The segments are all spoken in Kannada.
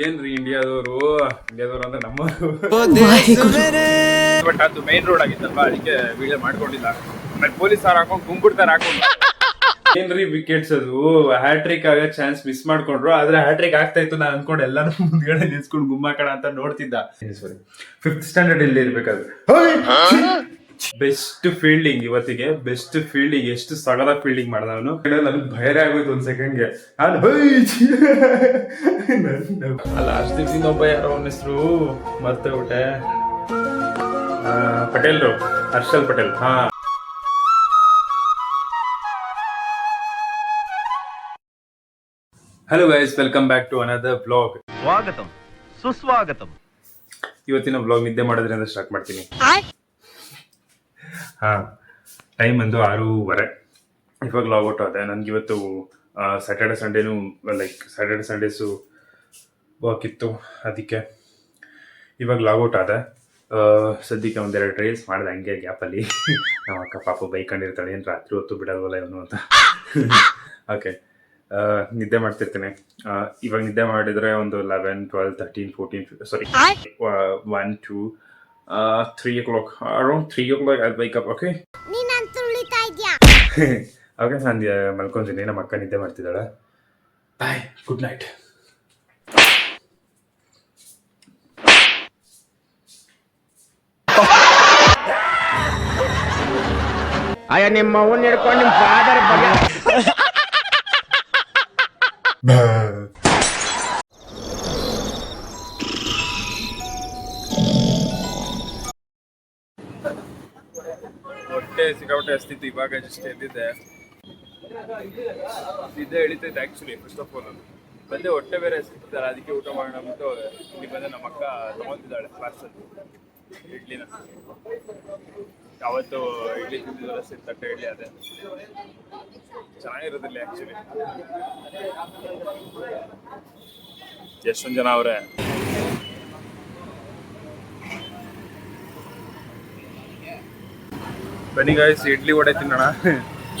ಏನ್ರಿ ಇಂಡಿಯಾದವರು ಅಂದ್ರೆ ನಮ್ಮವರು. ಬಟ್ ಅದು ಮೈನ್ ರೋಡ್ ಆಗಿತ್ತಲ್ವಾ, ಅದಕ್ಕೆ ವಿಡಿಯೋ ಮಾಡ್ಕೊಂಡಿಲ್ಲ. ಆಮೇಲೆ ಪೊಲೀಸ್ ಹಾಕೊಂಡು ಗುಂಪುಡ್ತಾರೆ ಹಾಕೊಂಡು. ಏನ್ರಿ ವಿಕೆಟ್ಸ್ ಅದು ಹ್ಯಾಟ್ರಿಕ್ ಆಗೋ ಚಾನ್ಸ್ ಮಿಸ್ ಮಾಡ್ಕೊಂಡ್ರು. ಆದ್ರೆ ಹ್ಯಾಟ್ರಿಕ್ ಆಗ್ತಾ ಇತ್ತು, ನಾನು ಅನ್ಕೊಂಡು ಎಲ್ಲಾನು ಮುಂದ್ಗಡೆ ನಿಲ್ಸ್ಕೊಂಡು ಗುಮ್ಮಾಕಣ ಅಂತ ನೋಡ್ತಿದ್ದ. ಸಾರಿ, 5th ಸ್ಟ್ಯಾಂಡರ್ಡ್ ಇಲ್ಲಿ ಇರ್ಬೇಕಾದ್ರೆ ಬೆಸ್ಟ್ ಫೀಲ್ಡಿಂಗ್ ಇವತ್ತಿಗೆ, ಬೆಸ್ಟ್ ಫೀಲ್ಡಿಂಗ್. ಎಷ್ಟು ಸಗದ ಫೀಲ್ಡಿಂಗ್ ಮಾಡ್ದ ಅವನು. ನನಗೆ ಭಯರೇ ಆಗೋಯ್ತು ಒಂದ್ ಸೆಕೆಂಡ್ಗೆ. ಲಾಸ್ಟ್ ದಿವಸದಿಂದ ಒಬ್ಬ ಯಾರೋ ಅವನ ಹೆಸರು ಮರ್ತೇ ಬಿಟ್ಟೆ. ಪಟೇಲ್ರು, ಹರ್ಷಲ್ ಪಟೇಲ್. ಹಾ, hello guys, welcome back to another vlog. ಸ್ವಾಗತಂ ಸುಸ್ವಾಗತಂ. ಇವತ್ತಿನ ವ್ಲಾಗ್ ನಿದ್ದೆ ಮಾಡೋದ್ರಿಂದ ಸ್ಟಾರ್ಟ್ ಮಾಡ್ತೀನಿ. ಹಾ, ಟೈಮ್ ಒಂದು 6:30. ಇವಾಗ ಲಾಗೌಟ್ ಆದೆ. ನನ್ಗೆ ಇವತ್ತು ಸ್ಯಾಟರ್ಡೆ ಸಂಡೇನು ಸ್ಯಾಟರ್ಡೆ ಸಂಡೇಸು ವರ್ಕ್ ಇತ್ತು, ಅದಕ್ಕೆ ಇವಾಗ ಲಾಗೌಟ್ ಆದೆ. ಸದ್ಯಕ್ಕೆ ಒಂದೆರಡು ರೀಲ್ಸ್ ಮಾಡಿದೆ ಹಂಗೆ ಗ್ಯಾಪಲ್ಲಿ. ನಮ್ಮ ಅಕ್ಕ ಪಾಪ ಬೈಕೊಂಡಿರ್ತಾಳೆ, ಏನು ರಾತ್ರಿ ಹೊತ್ತು ಬಿಡಲ್ವಲ್ಲ ಇವನು ಅಂತ. ಓಕೆ, ನಿದ್ದೆ ಮಾಡ್ತಿರ್ತೀನಿ. ಇವಾಗ ನಿದ್ದೆ ಮಾಡಿದರೆ ಒಂದು 11, 12, 13, 14, ಸಾರಿ 1, 2, 3 o'clock, around 3 o'clock I'll wake up. Okay. Okay, ನಾನು ಮಲ್ಕೊಂತೀನಿ. ನಮ್ಮ ಅಕ್ಕ ನಿದ್ದೆ ಮಾಡ್ತಿದ್ದಾಳೆ. ಬಾಯ್, ಗುಡ್ ನೈಟ್. ಅಯ್ಯ, ನಿಮ್ಮ ಅವನ್ ಹಿಡ್ಕೊಂಡು ನಿಮ್ಮ ಫಾದರ್ ಬಗ್ಗೆ ಹೊಟ್ಟೆ ಸಿಕ್ಕಾಪಟ್ಟೆ ಹಸ್ತಿತ್ತು. ಇವಾಗ ಜಸ್ಟ್ ಎದ್ದಿದ್ದೆ. ನಿದ್ದೆ ಎಳಿತೈತೆ ಆ್ಯಕ್ಚುಲಿ. ಫಸ್ಟ್ ಆಫ್ ಆಲ್ ಬಂದೆ, ಹೊಟ್ಟೆ ಬೇರೆ ಹಸ್ತಿತ್ತಲ್ಲ, ಅದಕ್ಕೆ ಊಟ ಮಾಡೋಣ ಅಂದ್ಬಿಟ್ಟು ಇಲ್ಲಿ ಬಂದೆ. ನಮ್ಮ ಅಕ್ಕ ತೊಗೊತಿದ್ದಾಳೆ ಕ್ಲಾಸಲ್ಲಿ ಇಡ್ಲಿನ. ಅವತ್ತು ಇಡ್ಲಿ ತಿಂದಿದ್ದಲ್ಲ, ತಟ್ಟೆ ಇಡ್ಲಿ. ಅದೇ ಚೆನ್ನಾಗಿರೋದಿಲ್ಲ ಆ್ಯಕ್ಚುಲಿ. ಎಷ್ಟೊಂದು ಜನ ಅವರೇ. ಬನ್ನಿ ಗಾಯ್ಸ್, ಇಡ್ಲಿ ವಡೆ ತಿನ್ನೋಣ.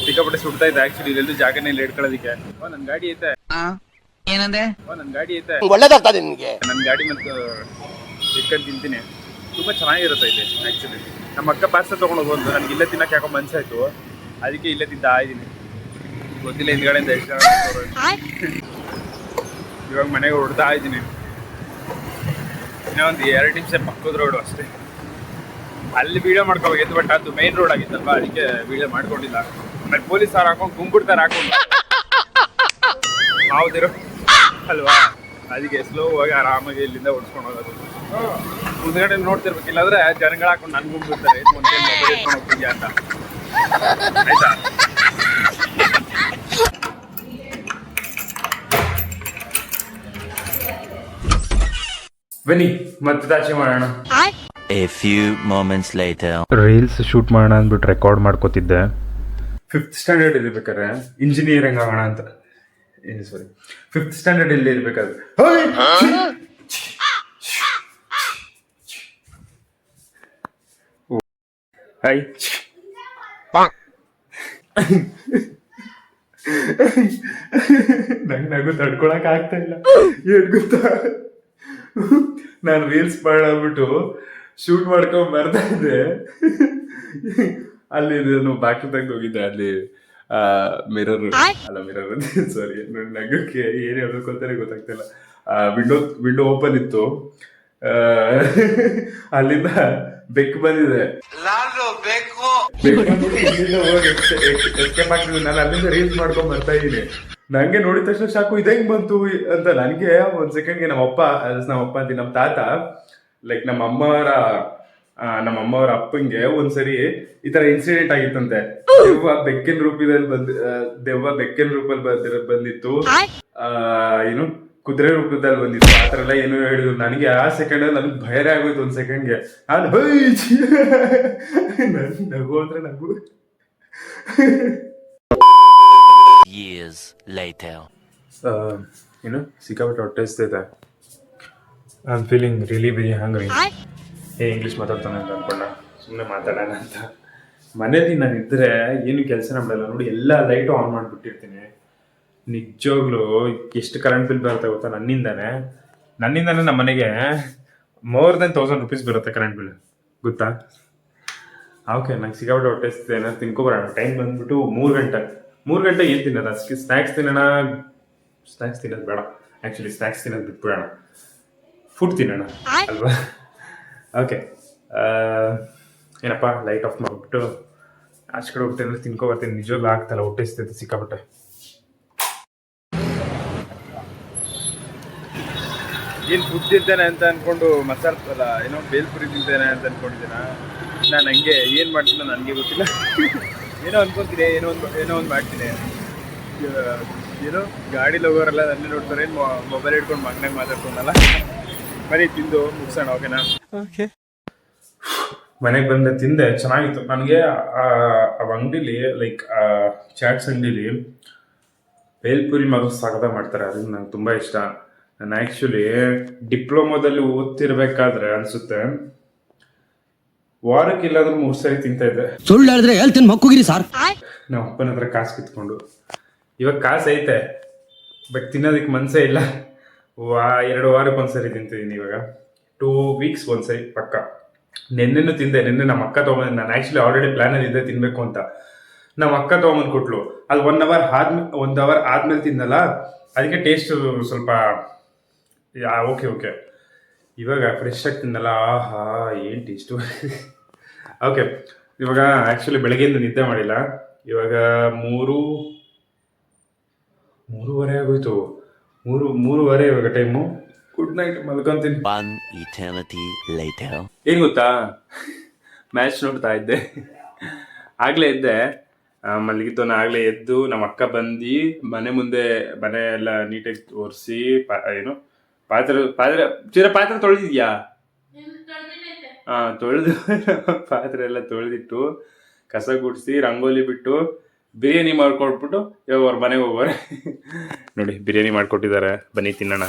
ಸಿಕ್ಕಾಪಟ್ಟೆ ಸುಡ್ತಾ ಇದ್ದೆ ಆ್ಯಕ್ಚುಲಿ. ಇಲ್ಲೆಲ್ಲೂ ಜಾಗನೇ ಇಲ್ಲ ಇಟ್ಕೊಳ್ಳೋದಕ್ಕೆ. ನನ್ನ ಗಾಡಿ ಐತೆ. ಏನಂದೆ? ನನ್ನ ಗಾಡಿ ಐತೆ, ಒಳ್ಳೇದಾಗ್ತದೆ ನಿನ್ಗೆ. ನನ್ನ ಗಾಡಿ ಮತ್ತೆ ಇಟ್ಕೊಂಡು ತಿಂತೀನಿ. ತುಂಬ ಚೆನ್ನಾಗಿರುತ್ತೆ ಇದೆ ಆ್ಯಕ್ಚುಲಿ. ನಮ್ಮ ಅಕ್ಕ ಪಾರ್ಸಲ್ ತೊಗೊಂಡು ಹೋಗೋದು, ನನಗೆ ಇಲ್ಲೇ ತಿನ್ನಕ್ಕೆ ಯಾಕೋ ಮನಸ್ಸಾಯ್ತು, ಅದಕ್ಕೆ ಇಲ್ಲೇ ತಿಂತಾ ಇದ್ದೀನಿ. ಗೊತ್ತಿಲ್ಲ ಹಿಂದ್ಗಡೆಯಿಂದ ಎಷ್ಟು ಜನ. ಇವಾಗ ಮನೆಗೆ ಹೊಡ್ತಾ ಇದ್ದೀನಿ. ಇನ್ನೂ ಒಂದು 2 ನಿಮಿಷ ಪಕ್ಕದ ರೋಡು ಅಷ್ಟೇ. ಅಲ್ಲಿ ವೀಡಿಯೋ ಮಾಡ್ಕೋಬೇಕಿತ್ತು, ಬಟ್ ಅದು ಮೈನ್ ರೋಡ್ ಆಗಿತ್ತಲ್ವಾ, ಅದಕ್ಕೆ ವೀಡಿಯೋ ಮಾಡ್ಕೊಂಡಿಲ್ಲ. ಆಮೇಲೆ ಪೊಲೀಸ್ ಹಾಕೊಂಡು ಗುಂಪುಡ್ತಾರೆ ಹಾಕೊಂಡು ಯಾವುದಿರೋ ಅಲ್ವಾ, ಅದಕ್ಕೆ ಸ್ಲೋ ಆಗಿ ಆರಾಮಾಗಿ ಇಲ್ಲಿಂದ ಓಡಿಸ್ಕೊಂಡು ಹೋಗೋದು. ಮುಂದ್ಗಡೆ ನೋಡ್ತಿರ್ಬೇಕು, ಇಲ್ಲಾಂದ್ರೆ ಜನಗಳು ಹಾಕೊಂಡು ನನ್ಗೆ ಗುಂಬಿಡ್ತಾರೆ, ಮೊಬೈಲ್ ಎತ್ಕೊಂಡು ಹೋಗ್ತಿದ್ಯಾ ಅಂತ. ಆಯ್ತಾ? ಬನ್ನಿ ಮತ್ತೆ ತಾಚೆ ಮಾಡೋಣ. A few moments later. Reels shoot ಮಾಡೋಣ ಅಂದ್ಬಿಟ್ಟು ರೆಕಾರ್ಡ್ ಮಾಡ್ಕೋತಿದ್ದೆ. 5th ಸ್ಟ್ಯಾಂಡರ್ಡ್ ಇರ್ಬೇಕಾದ್ರೆ ಇಂಜಿನಿಯರಿಂಗ್ ಆಗೋಣ ಅಂತ. ಸಾರಿ, 5th ಸ್ಟ್ಯಾಂಡರ್ಡ್ ಇಲ್ಲಿ ಇರ್ಬೇಕಾದ್ರೆ ಹಾಯ್ ನಂಗೆ ನಗು ತಡ್ಕೊಳಕ್ ಆಗ್ತಾ ಇಲ್ಲ. ಏನ್ ಗೊತ್ತಾ, ನಾನು ರೀಲ್ಸ್ ಮಾಡ್ಬಿಟ್ಟು ಶೂಟ್ ಮಾಡ್ಕೊಂಡ್ ಬರ್ತಾ ಇದ್ದೆ. ಅಲ್ಲಿ ಬಾಕಿ ತೆಗ್ದು ಹೋಗಿದ್ದೆ. ಅಲ್ಲಿ ಮಿರರ್ ಸಾರಿ, ನಗಕ್ಕೆ ಏನ್ ಹೇಳ್ಬೇಕು ಅಂತಾನೆ ಗೊತ್ತಾಗ್ತಿಲ್ಲ. ವಿಂಡೋ ಓಪನ್ ಇತ್ತು. ಅಲ್ಲಿಂದ ಬೆಕ್ಕು ಬಂದಿದೆ. ನಾನು ಅಲ್ಲಿಂದ ರೀಲ್ಸ್ ಮಾಡ್ಕೊಂಡ್ ಬರ್ತಾ ಇದ್ದೀನಿ. ನಂಗೆ ನೋಡಿದ ತಕ್ಷಣ ಸಾಕು, ಇದು ಹೆಂಗ್ ಬಂತು ಅಂತ. ನನಗೆ ಒಂದ್ ಸೆಕೆಂಡ್ಗೆ ನಮ್ಮಪ್ಪ ಅಂತೀನಿ, ನಮ್ಮ ತಾತ, ಲೈಕ್ ನಮ್ಮ ಅಮ್ಮವರ ಅಪ್ಪಂಗೆ ಒಂದ್ಸರಿ ಈ ತರ ಇನ್ಸಿಡೆಂಟ್ ಆಗಿತ್ತಂತೆ. ದೆವ್ವ ಬೆಕ್ಕಿನ ರೂಪದಲ್ಲಿ ಬಂದಿತ್ತು, ಏನು ಕುದುರೆ ರೂಪದಲ್ಲಿ ಬಂದಿತ್ತು. ಆ ತರ ಎಲ್ಲ ಏನೋ ಹೇಳಿದ್ರು. ನನಗೆ ಆ ಸೆಕೆಂಡ್ ನನಗೆ ಭಯರೇ ಆಗೋಯ್ತು ಒಂದ್ ಸೆಕೆಂಡ್ಗೆ. ನಾನು ನಗು ಅಂದ್ರೆ ನಗು. Years later. ಏನು ಸಿಕ್ಕಾಪಟ್ಟೆ ಹೊಟ್ಟೆ ಹಸ್ತಿದೆ. I am feeling really very hungry. English ಮಾತಾಡ್ತಾನೆ ಅಂತ ಅನ್ಕೊಂಡ, ಸುಮ್ಮನೆ ಮಾತಾಡೋಣ ಅಂತ. ಮನೇಲಿ ನಾನು ಇದ್ರೆ ಏನು ಕೆಲಸನ ಮಾಡಲ್ಲ ನೋಡಿ, ಎಲ್ಲ ಲೈಟು ಆನ್ ಮಾಡಿಬಿಟ್ಟಿರ್ತೀನಿ. ನಿಜವಾಗ್ಲೂ ಎಷ್ಟು ಕರೆಂಟ್ ಬಿಲ್ ಬರುತ್ತೆ ಗೊತ್ತಾ ನನ್ನಿಂದಾನೆ. ನನ್ನಿಂದನೇ ನಮ್ಮ ಮನೆಗೆ ಮೋರ್ ದೆನ್ 1000 rupees ಬರುತ್ತೆ ಕರೆಂಟ್ ಬಿಲ್, ಗೊತ್ತಾ? ಓಕೆ, ನಂಗೆ ಸಿಕ್ಕಾಬಿಟ್ಟು ಹೊಟ್ಟೆ ಹಸಿತಿದೆ, ಏನಾದ್ರು ತಿನ್ಕೊಬರೋಣ. ಟೈಮ್ ಬಂದ್ಬಿಟ್ಟು 3 ಗಂಟೆ. 3 ಗಂಟೆ ಏನು ತಿನ್ನೋಣ? ಸ್ನ್ಯಾಕ್ಸ್ ತಿನ್ನೋಣ? ಸ್ನ್ಯಾಕ್ಸ್ ತಿನ್ನೋದು ಬೇಡ, ಆ್ಯಕ್ಚುಲಿ ಸ್ನ್ಯಾಕ್ಸ್ ತಿನ್ನೋದು ಬಿಟ್ಬಿಡೋಣ, ಫುಡ್ ತಿನ್ನೋಣ ಅಲ್ವಾ? ಓಕೆ, ಏನಪ್ಪ ಲೈಟ್ ಆಫ್ ಮಾಡಿಬಿಟ್ಟು ಆಚೆ ಕಡೆ ಹೋಗ್ತೇನೆ, ತಿನ್ಕೊಬರ್ತೀನಿ. ನಿಜವಾಗ್ಲೂ ಆಗ್ತಲ್ಲ, ಹೊಟ್ಟೆ ಹಸಿತೈತೆ ಸಿಕ್ಕಾಬಿಟ್ಟೆ. ಏನು ಫುಡ್ ತಿಂತೇನೆ ಅಂತ ಅಂದ್ಕೊಂಡು ಮಸಾಲ ಏನೋ ಬೇಲ್ಪುರಿ ತಿಂತೇನೆ ಅಂತ ಅಂದ್ಕೊಂಡಿದ್ದೀನ. ನಾನು ಹಂಗೆ ಏನು ಮಾಡ್ತೀನೋ ನನಗೆ ಗೊತ್ತಿಲ್ಲ. ಏನೋ ಅನ್ಕೊತೀನಿ, ಏನೋ ಒಂದು ಮಾಡ್ತೀನಿ. ಏನೋ ಗಾಡೀಲಿ ಹೋಗೋರೆಲ್ಲ ನನ್ನೇ ನೋಡ್ತಾರೆ, ಮೊಬೈಲ್ ಹಿಡ್ಕೊಂಡು ಮಗನಾಗ ಮಾತಾಡ್ಕೊಂಡಲ್ಲ. ಬರೀ ತಿಂದು ಮುಗಿಸೋಣ, ಓಕೆನಾ? ಓಕೆ, ಮನೆಗೆ ಬಂದೆ, ತಿಂದೆ, ಚೆನ್ನಾಗಿತ್ತು. ನನಗೆ ಆ ಅಂಗಡಿಲಿ ಲೈಕ್ ಚಾಟ್ಸ್ ಅಂಗಡಿಲಿ ಬೇಲ್ಪುರಿ ಮಾತ್ರ ಸಖತ್ತಾಗಿ ಮಾಡ್ತಾರೆ, ಅದನ್ನ ನಂಗೆ ತುಂಬ ಇಷ್ಟ. ನಾನು ಆ್ಯಕ್ಚುಲಿ ಡಿಪ್ಲೊಮಾದಲ್ಲಿ ಓದ್ತಿರ್ಬೇಕಾದ್ರೆ ಅನ್ಸುತ್ತೆ ವಾರಕ್ಕೆ ಇಲ್ಲಾದ್ರೂ 3 ಸರಿ ತಿಂತಾ ಇದ್ದೆ. ಸುಳ್ಳು ಹೇಳಿದ್ರೆ ಹೇಳ್ತೀನಿ ಮಕ್ಕುಗಿರಿ ಸರ್. ನಮ್ಮ ಅಪ್ಪನ ಹತ್ರ ಕಾಸು ಕಿತ್ಕೊಂಡು. ಇವಾಗ ಕಾಸು ಐತೆ, ಬಟ್ ತಿನ್ನೋದಕ್ಕೆ ಮನಸ್ಸೇ ಇಲ್ಲ. 2 ವಾರಕ್ಕೆ ಒಂದ್ಸರಿ ತಿಂತಿದ್ದೀನಿ ಇವಾಗ, 2 weeks ಒಂದ್ಸರಿ ಪಕ್ಕ. ನೆನ್ನೆನೂ ತಿಂದೆ, ನೆನ್ನೆ ನಮ್ಮ ಅಕ್ಕ ತೊಗೊಂಬಂದು. ನಾನು ಆ್ಯಕ್ಚುಲಿ ಆಲ್ರೆಡಿ ಪ್ಲ್ಯಾನಲ್ಲಿ ಇದ್ದೆ ತಿನ್ನಬೇಕು ಅಂತ. ನಮ್ಮ ಅಕ್ಕ ತೊಗೊಂಬಂದು ಕೊಟ್ಲು. ಅದು 1 hour ಆದ್ಮೇಲೆ ತಿನ್ನಲ್ಲ, ಅದಕ್ಕೆ ಟೇಸ್ಟ್ ಸ್ವಲ್ಪ ಓಕೆ. ಇವಾಗ ಫ್ರೆಶ್ ಆಗಿ ತಿನ್ನಲ್ಲ, ಆಹಾ ಏನು ಟೇಸ್ಟು. ಓಕೆ, ಇವಾಗ ಆ್ಯಕ್ಚುಲಿ ಬೆಳಗ್ಗೆಯಿಂದ ನಿದ್ದೆ ಮಾಡಿಲ್ಲ. ಇವಾಗ 3:30 ಆಗೋಯ್ತು. 3:30 ಇವಾಗ ಟೈಮು. ಗುಡ್ ನೈಟ್, ಮಲ್ಕೊಂತೀನಿ. One eternity later. ಏನು ಗೊತ್ತಾ, ಮ್ಯಾಚ್ ನೋಡ್ತಾ ಇದ್ದೆ. ಆಗಲೇ ಇದ್ದೆ, ಮಲಗಿದ್ದವನ್ನ ಆಗಲೇ ಎದ್ದು ನಮ್ಮ ಅಕ್ಕ ಬಂದು ಮನೆ ಮುಂದೆ ಮನೆ ಎಲ್ಲ ನೀಟಾಗಿ ಒರೆಸಿ ಏನು ಪಾತ್ರೆ ತೊಳೆದಿದ್ಯಾ? ತೊಳೆದು ಪಾತ್ರೆ ಎಲ್ಲ ತೊಳೆದಿಟ್ಟು ಕಸ ಗುಡಿಸಿ ರಂಗೋಲಿ ಬಿಟ್ಟು ಬಿರಿಯಾನಿ ಮಾಡ್ಕೊಟ್ಬಿಟ್ಟು ಇವಾಗ ಅವ್ರ ಮನೆಗೆ ಹೋಗೋರೆ. ನೋಡಿ, ಬಿರಿಯಾನಿ ಮಾಡ್ಕೊಟ್ಟಿದ್ದಾರೆ, ಬನ್ನಿ ತಿನ್ನೋಣ.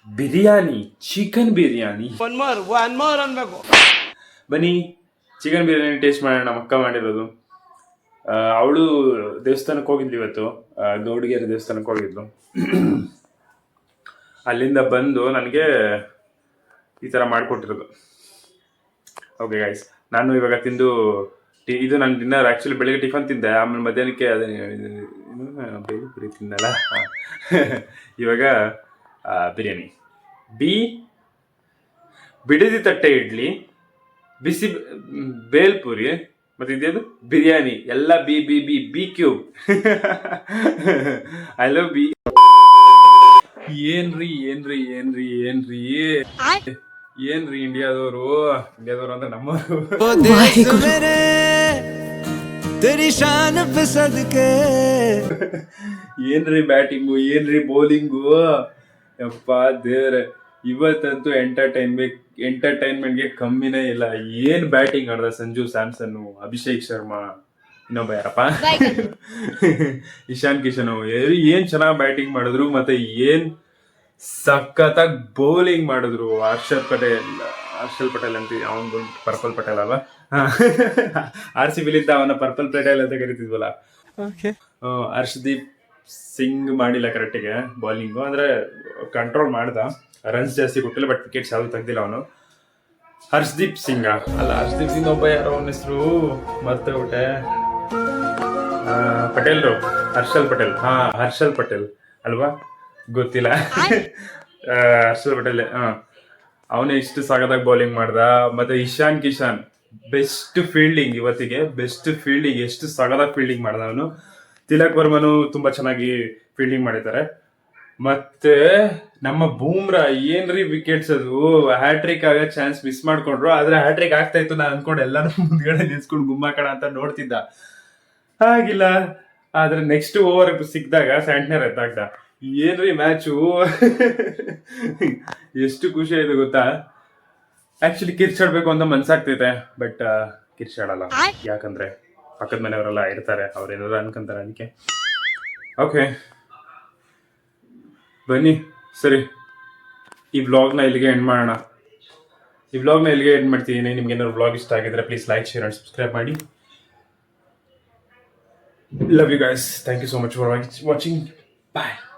Biryani, chicken biryani. One more ಅನ್ಬೇಕು. ಬನ್ನಿ ಚಿಕನ್ ಬಿರಿಯಾನಿ ಟೇಸ್ಟ್ ಮಾಡೋಣ. ನಮ್ಮ ಅಕ್ಕ ಮಾಡಿರೋದು. ಅವಳು ದೇವಸ್ಥಾನಕ್ಕೆ ಹೋಗಿದ್ಲು ಇವತ್ತು, ಗೌಡಿಗೆರೆ ದೇವಸ್ಥಾನಕ್ಕೆ ಹೋಗಿದ್ಲು. ಅಲ್ಲಿಂದ ಬಂದು ನನಗೆ ಈ ಥರ ಮಾಡಿಕೊಟ್ಟಿರೋದು. ಓಕೆ ಗೈಸ್, ನಾನು ಇವಾಗ ತಿಂದು ಇದು ನನ್ನ ಡಿನ್ನರ್. ಆ್ಯಕ್ಚುಲಿ ಬೆಳಿಗ್ಗೆ ಟಿಫನ್ ತಿಂದೆ, ಆಮೇಲೆ ಮಧ್ಯಾಹ್ನಕ್ಕೆ ಅದೇ ಬೇಲ್ಪುರಿ ತಿನ್ನಲ್ಲ. ಇವಾಗ ಬಿರಿಯಾನಿ, ಬಿಡದಿ ತಟ್ಟೆ ಇಡ್ಲಿ, ಬಿಸಿ ಬೇಲ್ಪುರಿ, ಮತ್ತೆ ಇದೇನು ಬಿರಿಯಾನಿ, ಎಲ್ಲ B cube. I love B. ಏನ್ರಿ ಇಂಡಿಯಾದವರು ಅಂದ್ರೆ ನಮ್ಮವರು. ಏನ್ರಿ ಬ್ಯಾಟಿಂಗು, ಏನ್ರಿ ಬೌಲಿಂಗು, ಯಪ್ಪ ದೇವ್ರೆ. ಇವತ್ತಂತೂ ಎಂಟರ್ಟೈನ್ಮೆಂಟ್ಗೆ ಕಮ್ಮಿನೇ ಇಲ್ಲ. ಏನ್ ಬ್ಯಾಟಿಂಗ್ ಆಡ್ದ ಸಂಜು ಸ್ಯಾಮ್ಸನ್, ಅಭಿಷೇಕ್ ಶರ್ಮಾ, ಇನ್ನೊಬ್ಬ ಯಾರಪ್ಪ ಇಶಾನ್ ಕಿಶನ್, ಏನ್ ಚೆನ್ನಾಗಿ ಬ್ಯಾಟಿಂಗ್ ಮಾಡಿದ್ರು. ಮತ್ತೆ ಏನ್ ಸಖತ್ತಾಗಿ ಬೌಲಿಂಗ್ ಮಾಡಿದ್ರು. ಹರ್ಷಲ್ ಪಟೇಲ್ ಅಂತ ಅವನ್ ಪರ್ಪಲ್ ಪಟೇಲ್ ಅಲ್ವಾ? RCB ಲಿದ್ದ ಅವನ ಪರ್ಪಲ್ ಪಟೇಲ್ ಅಂತ ಕರಿತಿದ್ವಲ್ಲ. ಹರ್ಷದೀಪ್ ಸಿಂಗ್ ಮಾಡಿಲ್ಲ ಕರೆಕ್ಟಿಗೆ ಬೌಲಿಂಗು, ಅಂದ್ರೆ ಕಂಟ್ರೋಲ್ ಮಾಡ್ದ, ರನ್ಸ್ ಜಾಸ್ತಿ ಕೊಟ್ಟಿಲ್ಲ, ಬಟ್ ವಿಕೆಟ್ಸ್ ಯಾವ್ದು ತೆಗ್ದಿಲ್ಲ ಅವನು. ಹರ್ಷದೀಪ್ ಸಿಂಗ್ ಅಲ್ಲ, ಹರ್ಷದೀಪ್ ಸಿಂಗ್ ಒಬ್ಬ ಯಾರೋ ಅವನ ಹೆಸರು ಮರ್ತೋಗ್ಬಿಟ್ಟೆ. ಪಟೇಲ್ರು, ಹರ್ಷಲ್ ಪಟೇಲ್ ಅಲ್ವಾ? ಗೊತ್ತಿಲ್ಲ. ಹರ್ಷಲ್ ಪಟೇಲ್, ಅವನೇ ಇಷ್ಟು ಸಾಗದಾಗ ಬೌಲಿಂಗ್ ಮಾಡ್ದ. ಮತ್ತೆ ಇಶಾನ್ ಕಿಶನ್ ಬೆಸ್ಟ್ ಫೀಲ್ಡಿಂಗ್, ಇವತ್ತಿಗೆ ಬೆಸ್ಟ್ ಫೀಲ್ಡಿಂಗ್, ಎಷ್ಟು ಸಾಗದಾಗ ಫೀಲ್ಡಿಂಗ್ ಮಾಡ್ದ ಅವನು. ತಿಲಕ್ ವರ್ಮನು ತುಂಬಾ ಚೆನ್ನಾಗಿ ಫೀಲ್ಡಿಂಗ್ ಮಾಡಿದ್ದಾರೆ. ಮತ್ತೆ ನಮ್ಮ ಬೂಮ್ರಾ ಏನ್ರಿ ವಿಕೆಟ್ಸ್, ಅದು ಹ್ಯಾಟ್ರಿಕ್ ಆಗೋ ಚಾನ್ಸ್ ಮಿಸ್ ಮಾಡ್ಕೊಂಡ್ರು. ಆದ್ರೆ ಹ್ಯಾಟ್ರಿಕ್ ಆಗ್ತಾ ಇತ್ತು, ನಾನು ಅನ್ಕೊಂಡು ಎಲ್ಲಾನು ಮುಂದ್ಗಡೆ ನಿಲ್ಸ್ಕೊಂಡು ಗುಮ್ಮಾಕಣ ಅಂತ ನೋಡ್ತಿದ್ದ, ಆಗಿಲ್ಲ. ಆದ್ರೆ ನೆಕ್ಸ್ಟ್ ಓವರ್ ಸಿಕ್ಕಿದಾಗ ಸ್ಯಾಂಟ್ನರ್ ಎತ್ತಾಗ್ದ. ಏನ್ರಿ ಮ್ಯಾಚು, ಎಷ್ಟು ಖುಷಿ ಆಯ್ತು ಗೊತ್ತಾ. ಆಕ್ಚುಲಿ ಕಿರ್ಚಾಡ್ಬೇಕು ಅಂತ ಮನ್ಸಾಗ್ತೈತೆ, ಬಟ್ ಕಿರ್ಚಾಡಲ್ಲ. ಯಾಕಂದ್ರೆ ಪಕ್ಕದ ಮನೆಯವರೆಲ್ಲ ಇರ್ತಾರೆ, ಅವ್ರೇನಾದ್ರು ಅನ್ಕೊಂತಾರೆ, ಅದಕ್ಕೆ. ಓಕೆ ಬನ್ನಿ, ಸರಿ, ಈ ವ್ಲಾಗ್ನ ಇಲ್ಲಿಗೆ ಎಂಡ್ ಮಾಡೋಣ. ಮಾಡ್ತೀನಿ. ನಿಮ್ಗೆ ಏನಾದ್ರು ವ್ಲಾಗ್ ಇಷ್ಟ ಆಗಿದ್ರೆ please like, share and subscribe ಮಾಡಿ. Love you guys. Thank you so much for watching. Bye.